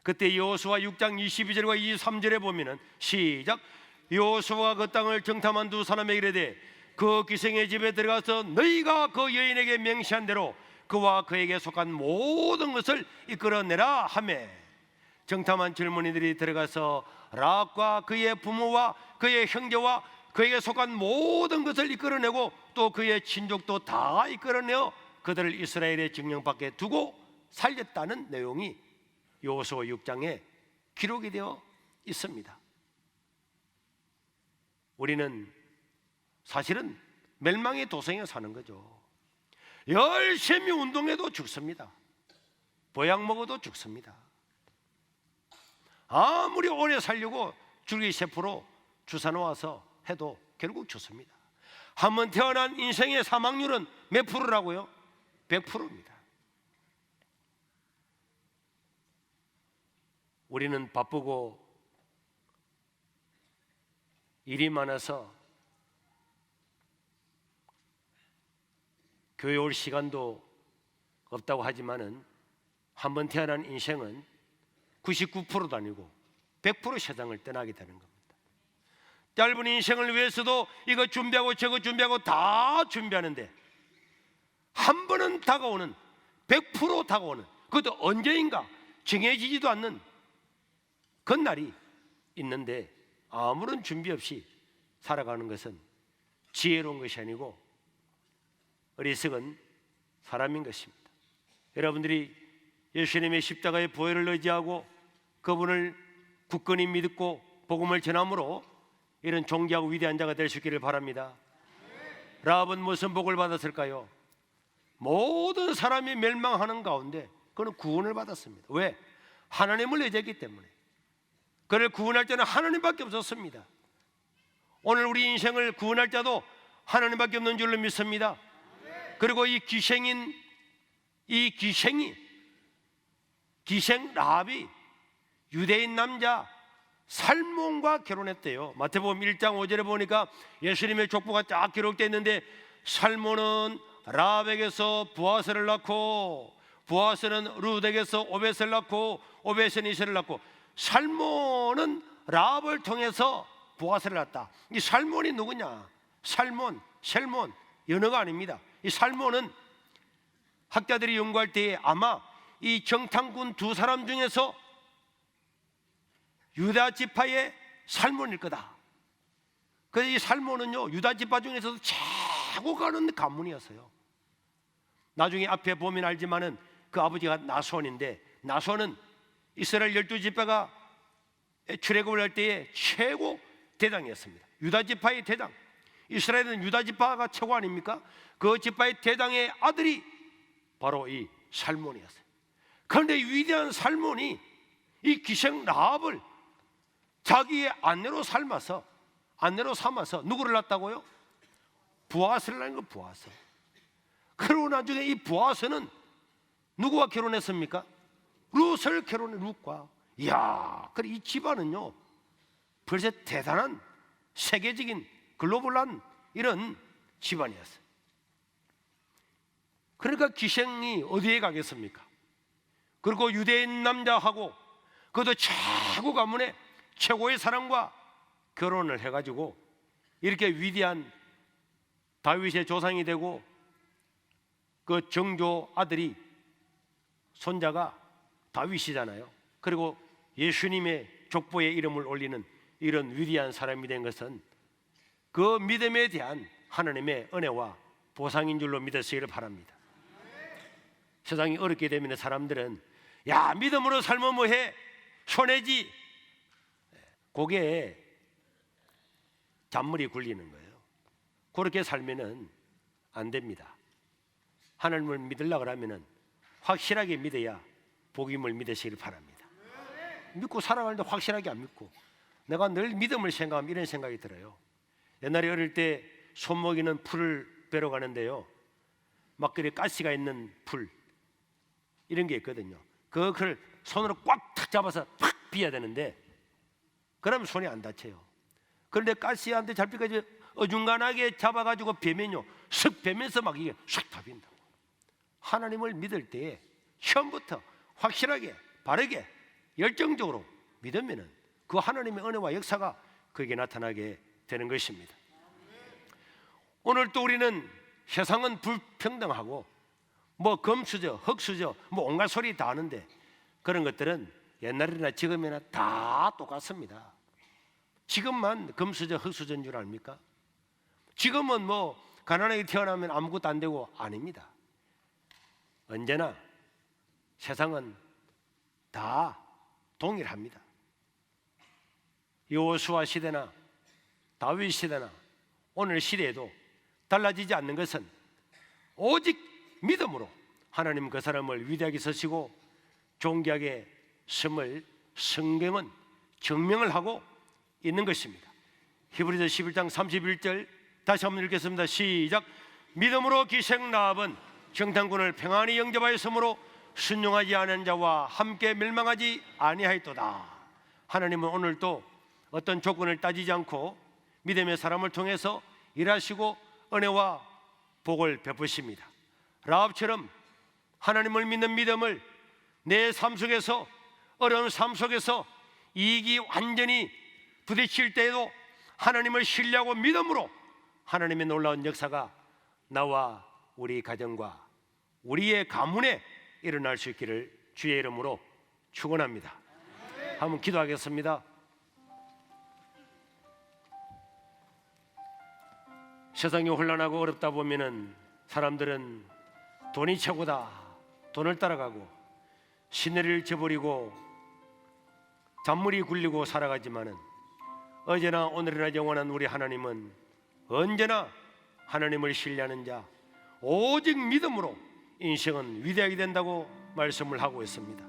그때 여호수아 6장 22절과 23절에 보면은 시작. 여호수아가 그 땅을 정탐한 두 사람에게 이르되 그 기생의 집에 들어가서 너희가 그 여인에게 명시한 대로 그와 그에게 속한 모든 것을 이끌어내라 하매 정탐한 젊은이들이 들어가서 라합과 그의 부모와 그의 형제와 그에게 속한 모든 것을 이끌어내고 또 그의 친족도 다 이끌어내어 그들을 이스라엘의 징령 밖에 두고 살렸다는 내용이 여호수아 6장에 기록이 되어 있습니다. 우리는 사실은 멸망의 도성에 사는 거죠. 열심히 운동해도 죽습니다. 보약 먹어도 죽습니다. 아무리 오래 살려고 줄기세포로 주사 놓아서 해도 결국 죽습니다. 한번 태어난 인생의 사망률은 몇 프로라고요? 100%입니다. 우리는 바쁘고 일이 많아서 교회 올 시간도 없다고 하지만은 한번 태어난 인생은 99%도 아니고 100% 세상을 떠나게 되는 겁니다. 짧은 인생을 위해서도 이거 준비하고 저거 준비하고 다 준비하는데 한 번은 다가오는 100% 다가오는 그것도 언제인가 정해지지도 않는 그날이 있는데 아무런 준비 없이 살아가는 것은 지혜로운 것이 아니고 어리석은 사람인 것입니다. 여러분들이 예수님의 십자가의 보혈을 의지하고 그분을 굳건히 믿고 복음을 전함으로 이런 존귀하고 위대한 자가 될 수 있기를 바랍니다. 라합은 무슨 복을 받았을까요? 모든 사람이 멸망하는 가운데 그는 구원을 받았습니다. 왜? 하나님을 의지했기 때문에. 그를 구원할 자는 하나님밖에 없었습니다. 오늘 우리 인생을 구원할 자도 하나님밖에 없는 줄로 믿습니다. 그리고 이 기생 라합이 유대인 남자 살몬과 결혼했대요. 마태복음 1장 5절에 보니까 예수님의 족보가 쫙 기록되어 있는데 살몬은 라합에게서 보아스를 낳고 보아스는 룻에게서 오벳을 낳고 오벳은 이세를 낳고 살몬은 라합을 통해서 보아스를 낳았다. 이 살몬이 누구냐? 살몬, 셀몬 연어가 아닙니다. 이 살몬은 학자들이 연구할 때에 아마 이 정탐꾼 두 사람 중에서 유다 지파의 살몬일 거다. 그래서 이 살몬은요 유다 지파 중에서도 최고 가는 가문이었어요. 나중에 앞에 보면 알지만은 그 아버지가 나손인데 나손은 이스라엘 12지파가 출애굽을 할 때의 최고 대장이었습니다. 유다 지파의 대장. 이스라엘은 유다 지파가 최고 아닙니까? 그 지파의 대장의 아들이 바로 이 살몬이었어요. 그런데 위대한 살몬이 이 기생 라합을 자기의 아내로 삼아서 누구를 낳았다고요? 보아스를 낳은 거. 보아스. 그러고 나중에 이 보아스는 누구와 결혼했습니까? 룻을 결혼해. 룻과. 이야, 그래 이 집안은요 벌써 대단한 세계적인 글로벌한 이런 집안이었어요. 그러니까 기생이 어디에 가겠습니까? 그리고 유대인 남자하고 그것도 최고 가문의 최고의 사람과 결혼을 해가지고 이렇게 위대한 다윗의 조상이 되고 그 정조 아들이 손자가 다윗이잖아요. 그리고 예수님의 족보에 이름을 올리는 이런 위대한 사람이 된 것은 그 믿음에 대한 하나님의 은혜와 보상인 줄로 믿으시기를 바랍니다. 세상이 어렵게 되면 사람들은 야, 믿음으로 살면 뭐해? 손해지. 고개에 잔물이 굴리는 거예요. 그렇게 살면은 안 됩니다. 하나님을 믿으려고 하면은 확실하게 믿어야 복임을 믿으시길 바랍니다. 믿고 살아가는데 확실하게 안 믿고 내가 늘 믿음을 생각하면 이런 생각이 들어요. 옛날에 어릴 때 손목이는 풀을 베러 가는데요, 막 그래 가시가 있는 풀 이런 게 있거든요. 그걸 손으로 꽉 탁 잡아서 팍 비워야 되는데 그러면 손이 안 다쳐요. 그런데 가시한테 잡히까지 어중간하게 잡아가지고 베면요, 슥 베면서 막 이게 싹 다 빈다고. 하나님을 믿을 때 처음부터 확실하게 바르게 열정적으로 믿으면은 그 하나님의 은혜와 역사가 그에게 나타나게 되는 것입니다. 오늘 또 우리는 세상은 불평등하고 뭐 금수저, 흙수저, 뭐 온갖 소리 다 하는데 그런 것들은 옛날이나 지금이나 다 똑같습니다. 지금만 금수저, 흙수저인 줄 압니까? 지금은 뭐 가난하게 태어나면 아무것도 안 되고 아닙니다. 언제나 세상은 다 동일합니다. 여호수아 시대나 다윗 시대나 오늘 시대에도 달라지지 않는 것은 오직 믿음으로 하나님 그 사람을 위대하게 서시고 존귀하게 섬을 성경은 증명을 하고 있는 것입니다. 히브리서 11장 31절 다시 한번 읽겠습니다. 시작. 믿음으로 기생 라합은 정탐꾼을 평안히 영접하였으므로 순종하지 않은 자와 함께 멸망하지 아니하였도다. 하나님은 오늘도 어떤 조건을 따지지 않고 믿음의 사람을 통해서 일하시고 은혜와 복을 베푸십니다. 라합처럼 하나님을 믿는 믿음을 내 삶 속에서, 어려운 삶 속에서 이익이 완전히 부딪힐 때에도 하나님을 신뢰하고 믿음으로 하나님의 놀라운 역사가 나와 우리 가정과 우리의 가문에 일어날 수 있기를 주의 이름으로 축원합니다. 한번 기도하겠습니다. 세상이 혼란하고 어렵다 보면은 사람들은 돈이 최고다, 돈을 따라가고 시내를 저버리고 잔물이 굴리고 살아가지만은 어제나 오늘이나 영원한 우리 하나님은 언제나 하나님을 신뢰하는 자, 오직 믿음으로 인생은 위대하게 된다고 말씀을 하고 있습니다.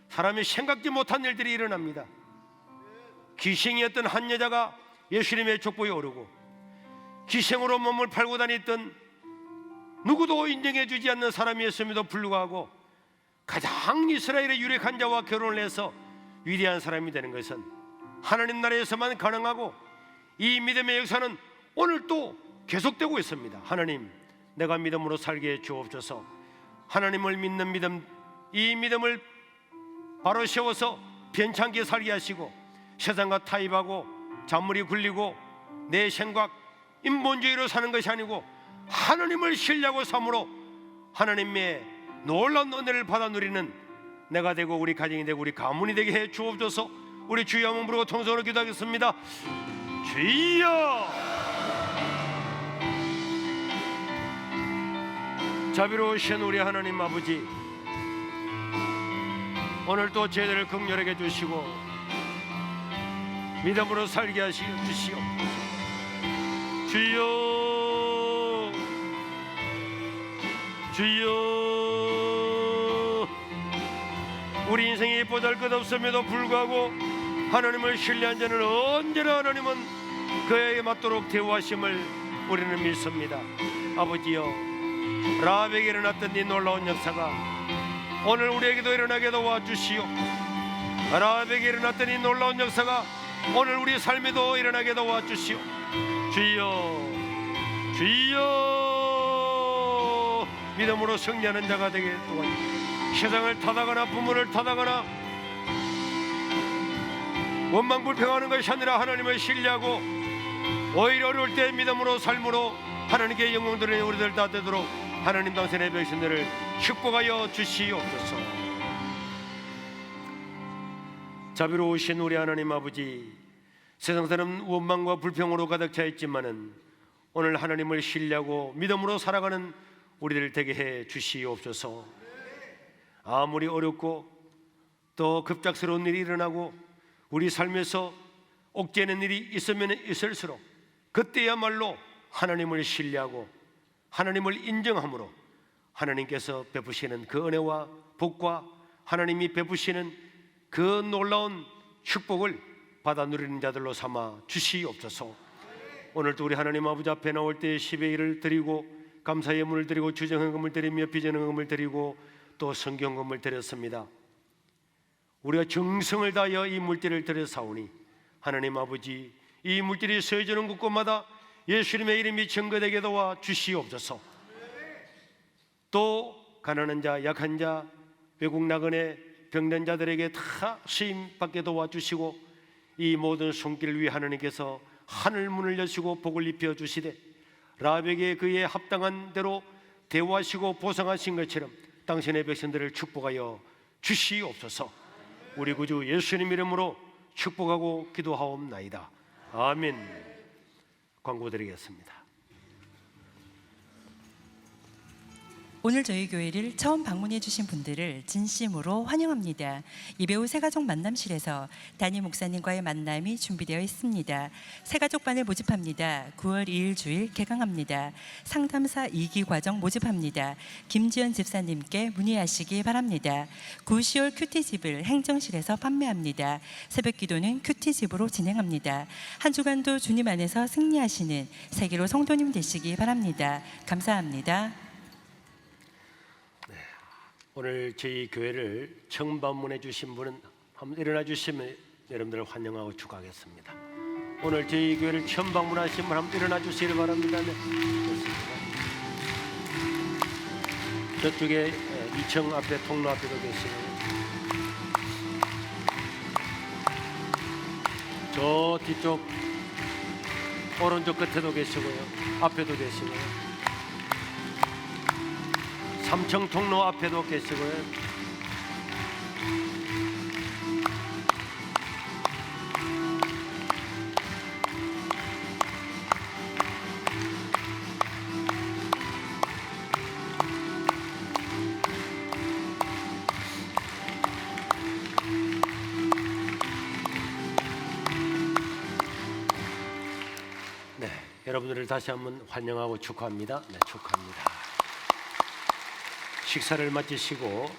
사람이 생각지 못한 일들이 일어납니다. 기생이었던 한 여자가 예수님의 족보에 오르고 기생으로 몸을 팔고 다녔던 누구도 인정해 주지 않는 사람이었음에도 불구하고 가장 이스라엘의 유력한 자와 결혼을 해서 위대한 사람이 되는 것은 하나님 나라에서만 가능하고 이 믿음의 역사는 오늘도 계속되고 있습니다. 하나님, 내가 믿음으로 살게 해 주옵소서. 하나님을 믿는 믿음, 이 믿음을 바로 세워서 변창게 살게 하시고 세상과 타협하고 잔물이 굴리고 내 생각, 인본주의로 사는 것이 아니고 하나님을 신뢰하고 삶으로 하나님의 놀라운 은혜를 받아 누리는 내가 되고 우리 가정이 되고 우리 가문이 되게 해 주옵소서. 우리 주여 한번 부르고 통성으로 기도하겠습니다. 주여, 자비로우신 우리 하나님 아버지, 오늘도 저희들을 긍휼하게 주시고 믿음으로 살게 하시옵시오. 주여, 주여, 우리 인생이 보잘것없음에도 불구하고 하나님을 신뢰한 자는 언제나 하나님은 그에게 맞도록 대우하심을 우리는 믿습니다. 아버지여, 라합에게 일어났던 이 놀라운 역사가 오늘 우리에게도 일어나게 도와주시오. 라합에게 일어났던 이 놀라운 역사가 오늘 우리 삶에도 일어나게 도와주시오. 주여, 주여, 믿음으로 승리하는 자가 되게 도와주시오. 세상을 타다거나 부모를 타다거나 원망불평하는 것이 아니라 하나님을 신뢰하고 오히려 어려울 때 믿음으로 삶으로 하나님께 영광 드리는 우리들 다 되도록 하나님 당신의 백성들을 축복하여 주시옵소서. 자비로우신 우리 하나님 아버지, 세상 사람 원망과 불평으로 가득 차 있지만은 오늘 하나님을 신뢰하고 믿음으로 살아가는 우리들 되게 해 주시옵소서. 아무리 어렵고 또 급작스러운 일이 일어나고 우리 삶에서 옥죄는 일이 있으면 있을수록 그때야말로 하나님을 신뢰하고 하나님을 인정함으로 하나님께서 베푸시는 그 은혜와 복과 하나님이 베푸시는 그 놀라운 축복을 받아 누리는 자들로 삼아 주시옵소서. 오늘도 우리 하나님 아버지 앞에 나올 때 10의 1을 드리고 감사의 예물을 드리고 주정헌금을 드리며 비전헌금을 드리고 또 성경금을 드렸습니다. 우리가 정성을 다하여 이 물질을 드렸사오니 하나님 아버지, 이 물질이 서해지는 곳곳마다 예수님의 이름이 증거되게 도와 주시옵소서. 또 가난한 자, 약한 자, 외국 나그네, 병든 자들에게 다 수임 받게 도와주시고 이 모든 손길을 위해 하나님께서 하늘 문을 여시고 복을 입혀 주시되 라합에게 그의 합당한 대로 대우하시고 보상하신 것처럼 당신의 백성들을 축복하여 주시옵소서. 우리 구주 예수님 이름으로 축복하고 기도하옵나이다. 아멘. 광고 드리겠습니다. 오늘 저희 교회를 처음 방문해 주신 분들을 진심으로 환영합니다. 이배우 새가족 만남실에서 담임 목사님과의 만남이 준비되어 있습니다. 새가족반을 모집합니다. 9월 2일 주일 개강합니다. 상담사 2기 과정 모집합니다. 김지연 집사님께 문의하시기 바랍니다. 9, 10월 큐티집을 행정실에서 판매합니다. 새벽 기도는 큐티집으로 진행합니다. 한 주간도 주님 안에서 승리하시는 세계로 성도님 되시기 바랍니다. 감사합니다. 오늘 저희 교회를 처음 방문해 주신 분은 한번 일어나 주시면 여러분들을 환영하고 축하하겠습니다. 오늘 저희 교회를 처음 방문하신 분 한번 일어나 주시길 바랍니다. 네, 좋습니다. 저쪽에 2층 앞에 통로 앞에도 계시고요. 저 뒤쪽 오른쪽 끝에도 계시고요. 앞에도 계시고요. 3층 통로 앞에도 계시고요. 네, 여러분들을 다시 한번 환영하고 축하합니다. 네, 축하합니다. 식사를 마치시고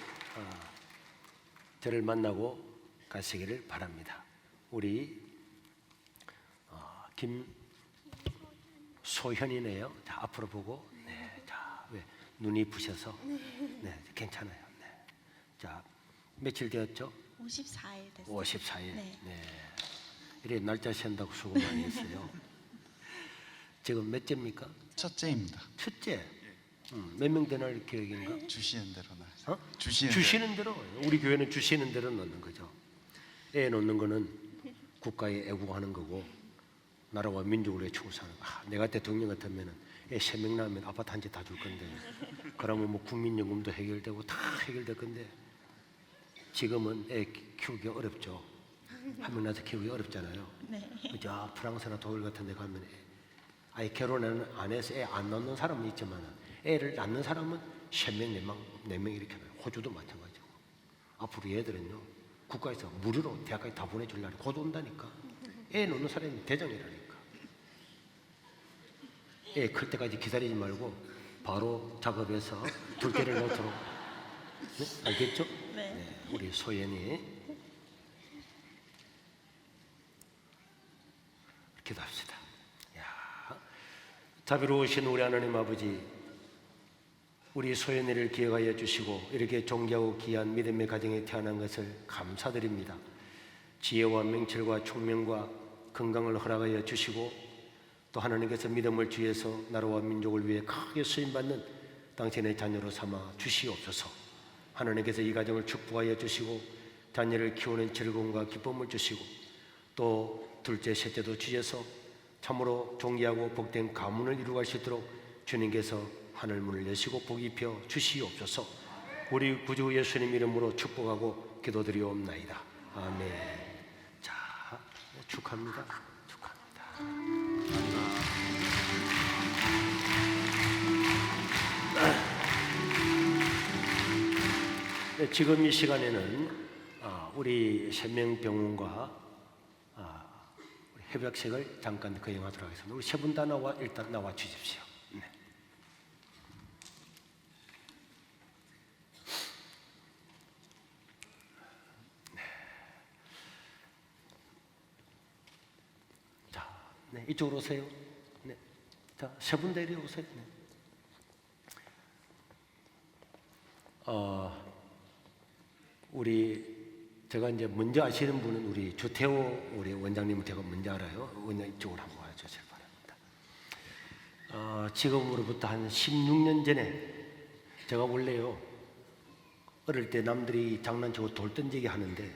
저를 만나고 가시기를 바랍니다. 우리 김소현이네요. 자, 앞으로 보고. 네, 자, 왜 눈이 부셔서? 네, 괜찮아요. 네. 자, 며칠 되었죠? 54일 됐어요. 54일. 네. 네. 이래 날짜 센다고 수고 많이 했어요. 지금 몇째입니까? 첫째입니다. 첫째. 몇 명 되나 계획인가? 주시는 대로 나. 주시는 대로. 우리 교회는 주시는 대로 넣는 거죠. 애 놓는 거는 국가에 애국하는 거고 나라와 민족을 위해 추구하는 거. 내가 대통령 같으면은 애 3명 낳으면 아파트 한 채 다 줄 건데 그러면 뭐 국민연금도 해결되고 다 해결될 건데 지금은 애 키우기 어렵죠. 한 명 낳아서 키우기 어렵잖아요. 네. 저 프랑스나 독일 같은 데 가면 아예 결혼을 안 해서 애 안 낳는 사람은 있지만 애를 낳는 사람은 3명, 4명 이렇게 나요. 호주도 마찬가지고. 앞으로 얘들은요 국가에서 무료로 대학까지 다 보내주려고 곧 온다니까. 애 놓는 사람이 대장이라니까. 애 클 때까지 기다리지 말고 바로 작업해서 둘째를 놓도록. 네? 알겠죠? 네. 네, 우리 소연이 기도합시다. 자비로우신 우리 하나님 아버지, 우리 소연이를 기억하여 주시고 이렇게 존귀하고 귀한 믿음의 가정에 태어난 것을 감사드립니다. 지혜와 명철과 총명과 건강을 허락하여 주시고 또 하나님께서 믿음을 주해서 나라와 민족을 위해 크게 쓰임받는 당신의 자녀로 삼아 주시옵소서. 하나님께서 이 가정을 축복하여 주시고 자녀를 키우는 즐거움과 기쁨을 주시고 또 둘째 셋째도 주셔서 참으로 존귀하고 복된 가문을 이루갈 수 있도록 주님께서 하늘문을 여시고 복 입혀 주시옵소서. 우리 구주 예수님 이름으로 축복하고 기도드리옵나이다. 아멘. 자, 축하합니다. 축하합니다. 네, 지금 이 시간에는 우리 생명병원과 우리 협약식을 잠깐 거행하도록 하겠습니다. 우리 세 분 다 일단 나와 주십시오. 네. 자, 네, 이쪽으로 오세요. 네. 자, 세 분 다 이리 오세요. 네. 제가 이제 먼저 아시는 분은 우리 주태호 우리 원장님을 제가 먼저 알아요. 원장님 쪽으로 한번 와주시길 바랍니다. 지금으로부터 한 16년 전에 제가 원래요 어릴 때 남들이 장난치고 돌 던지기 하는데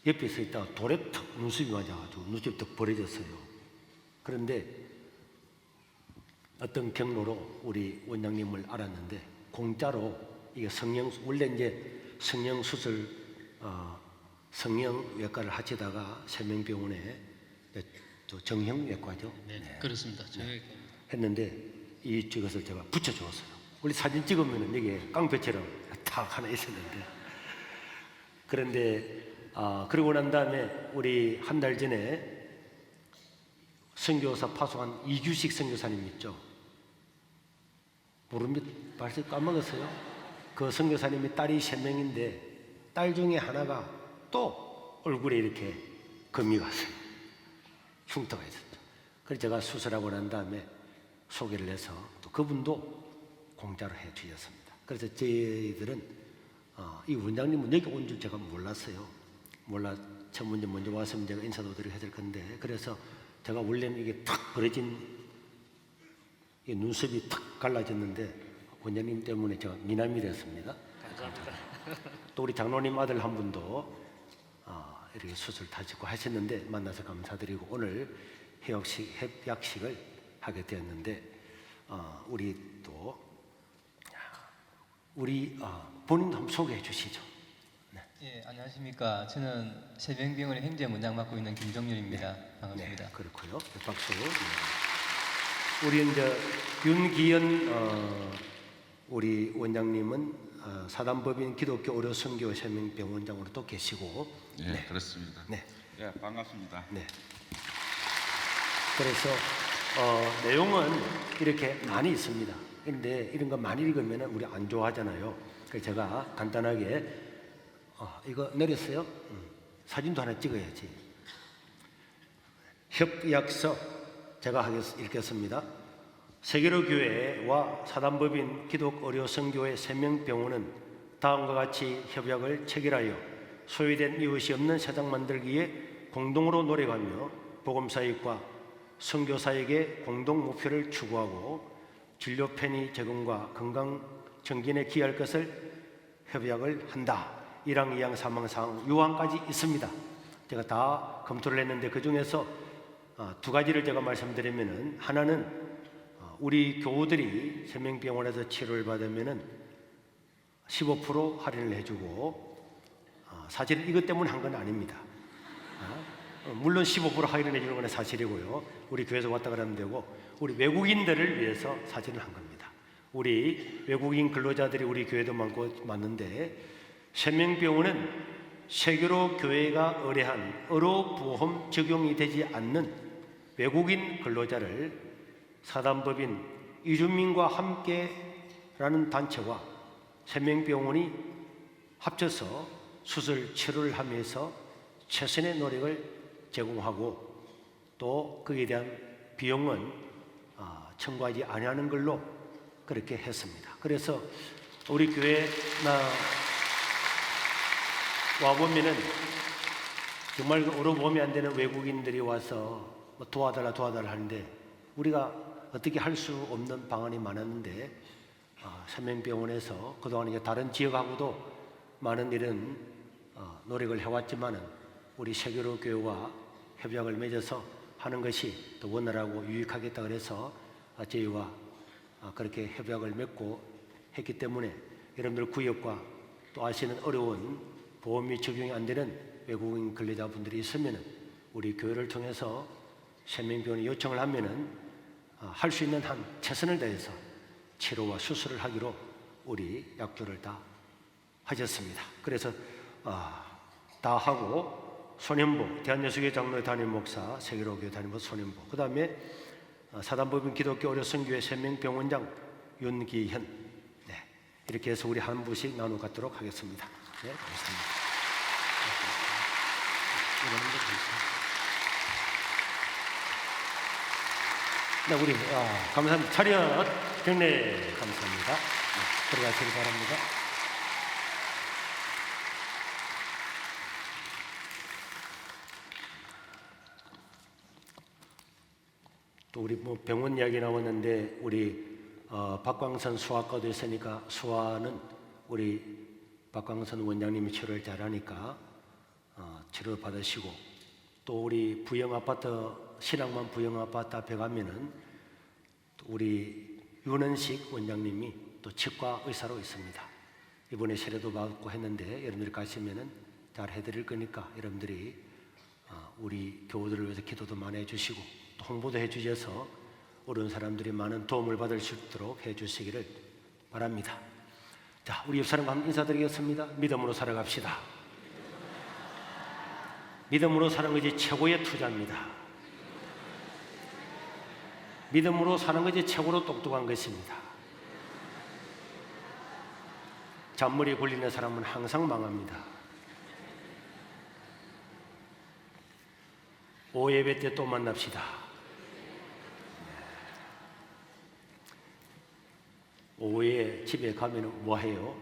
옆에 서 있다가 돌에 턱 눈썹이 맞아가지고 눈썹이 턱 벌어졌어요. 그런데 어떤 경로로 우리 원장님을 알았는데 공짜로 이게 원래 이제 성형수술 성형외과를 하시다가 생명병원에 또 정형외과죠. 네, 그렇습니다. 정형외과 했는데 이쪽에서 제가 붙여주었어요. 우리 사진 찍으면은 여기 깡패처럼 탁 하나 있었는데 그런데 그러고 난 다음에 우리 한 달 전에 선교사 파송한 이규식 선교사님 있죠. 모릅니다. 벌써 까먹었어요. 그 선교사님이 딸이 3명인데 딸 중에 하나가 또 얼굴에 이렇게 금이 갔어요. 흉터가 있었죠. 그래서 제가 수술하고 난 다음에 소개를 해서 또 그분도 공짜로 해 주셨습니다. 그래서 저희들은 이 원장님은 여기 온 줄 제가 몰랐어요. 처음 먼저 왔으면 제가 인사도 드리고 해야 될 건데 그래서 제가 원래는 이게 탁 벌어진 이 눈썹이 탁 갈라졌는데 원장님 때문에 제가 미남이 됐습니다. 감사합니다. 또 우리 장로님 아들 한 분도 이렇게 수술 다시고 하셨는데 만나서 감사드리고 오늘 협약식을 하게 되었는데 우리 본인도 한번 소개해 주시죠. 네. 예, 안녕하십니까. 저는 새병병원의 행정원장 맡고 있는 김정윤입니다. 반갑습니다. 네, 그렇고요. 박수. 네. 우리 이제 윤기현 우리 원장님은 사단법인 기독교 의료선교 생명병원장으로 또 계시고. 네, 네. 그렇습니다. 네. 네, 반갑습니다. 네. 그래서 내용은 이렇게 많이 있습니다. 그런데 이런 거 많이 읽으면 우리 안 좋아하잖아요. 그래서 제가 간단하게 이거 내렸어요. 사진도 하나 찍어야지. 협약서 제가 읽겠습니다. 세계로 교회와 사단법인 기독의료선교회 생명병원은 다음과 같이 협약을 체결하여 소외된 이웃이 없는 세상 만들기에 공동으로 노력하며 복음사역과 선교사에게 공동 목표를 추구하고 진료 편의 제공과 건강 정진에 기여할 것을 협약을 한다. 1항, 2항, 3항, 4항, 6항까지 있습니다. 제가 다 검토를 했는데 그 중에서 두 가지를 제가 말씀드리면은 하나는 우리 교우들이 생명병원에서 치료를 받으면은 15% 할인을 해주고 사실 이것 때문에 한 건 아닙니다. 물론 15% 할인을 해주는 건 사실이고요. 우리 교회에서 왔다 가면 되고 우리 외국인들을 위해서 사실은 한 겁니다. 우리 외국인 근로자들이 우리 교회도 많은데 생명병원은 세계로 교회가 의뢰한 의료보험 적용이 되지 않는 외국인 근로자를 사단법인 이주민과 함께라는 단체와 생명병원이 합쳐서 수술 치료를 하면서 최선의 노력을 제공하고 또 거기에 대한 비용은 청구하지 아니하는 걸로 그렇게 했습니다. 그래서 우리 교회 와보면은 정말 어려움이 안 되는 외국인들이 와서 뭐 도와달라 하는데 우리가 어떻게 할 수 없는 방안이 많았는데 삼명병원에서 그동안 이제 다른 지역하고도 많은 이런 노력을 해왔지만은 우리 세교로 교회와 협약을 맺어서 하는 것이 더 원활하고 유익하겠다 그래서 저희와 그렇게 협약을 맺고 했기 때문에 여러분들 구역과 또 아시는 어려운 보험이 적용이 안 되는 외국인 근로자분들이 있으면은 우리 교회를 통해서 생명병원에 요청을 하면은 할 수 있는 한 최선을 다해서 치료와 수술을 하기로 우리 약조를 다 하셨습니다. 그래서 다 하고 손현보 대한예수교회 장로회 담임 목사, 세계로교회 담임 목사 손현보, 그 다음에 사단법인 기독교 어려선교회 생명병원장 윤기현, 네, 이렇게 해서 우리 한 분씩 나눠 갖도록 하겠습니다. 네, 고맙습니다. 네, 우리 감사합니다. 차렷 경례 감사합니다. 네, 들어가시기 바랍니다. 또 우리 뭐 병원 이야기 나왔는데 우리 박광선 수화과도 있으니까 수화는 우리 박광선 원장님이 치료를 잘하니까 치료 받으시고, 또 우리 부영아파트 신앙만 부영아파트 앞에 가면은 또 우리 윤은식 원장님이 또 치과 의사로 있습니다. 이번에 세례도 받고 했는데 여러분들이 가시면은 잘 해드릴 거니까 여러분들이 우리 교우들을 위해서 기도도 많이 해주시고 또 홍보도 해주셔서 어려운 사람들이 많은 도움을 받을 수 있도록 해주시기를 바랍니다. 자, 우리 옆 사람과 한번 인사드리겠습니다. 믿음으로 살아갑시다. 믿음으로 사는 것이 최고의 투자입니다. 믿음으로 사는 것이 최고로 똑똑한 것입니다. 잔머리 굴리는 사람은 항상 망합니다. 오예배 때 또 만납시다. 오후에 집에 가면 뭐 해요?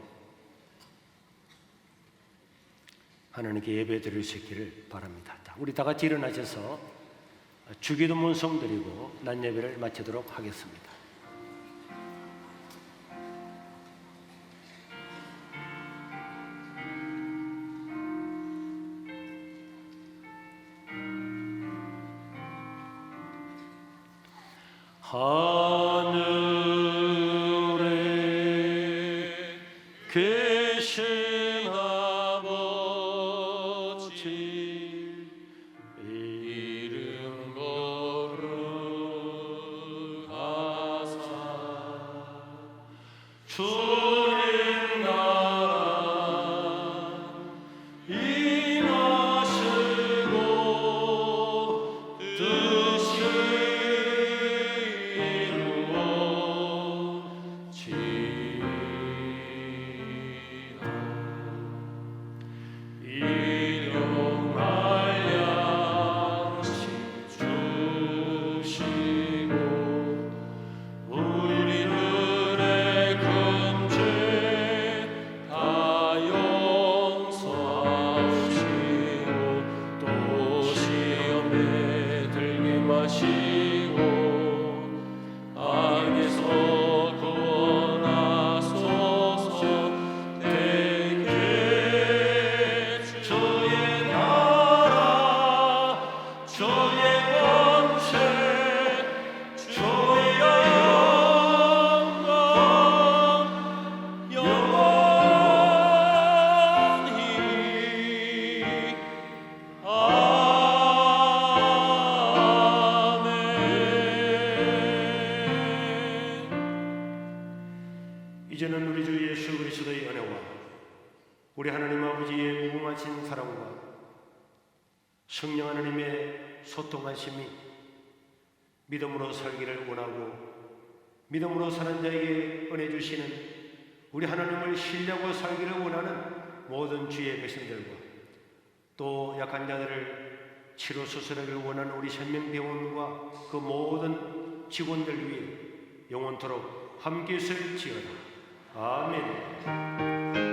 하나님께 예배 드릴 수 있기를 바랍니다. 우리 다 같이 일어나셔서 주기도문 성드리고 낮 예배를 마치도록 하겠습니다. 하늘에 계신 아버지 이름 거룩하사 주님 나라 임하시고 뜻이 이제는 우리 주 예수 그리스도의 은혜와 우리 하나님 아버지의 무궁하신 사랑과 성령 하나님의 소통하심이 믿음으로 살기를 원하고 믿음으로 사는 자에게 은혜 주시는 우리 하나님을 신뢰하고 살기를 원하는 모든 주의 백성들과 또 약한 자들을 치료 수술하기를 원하는 우리 생명병원과 그 모든 직원들 위해 영원토록 함께 설지어다. 아멘.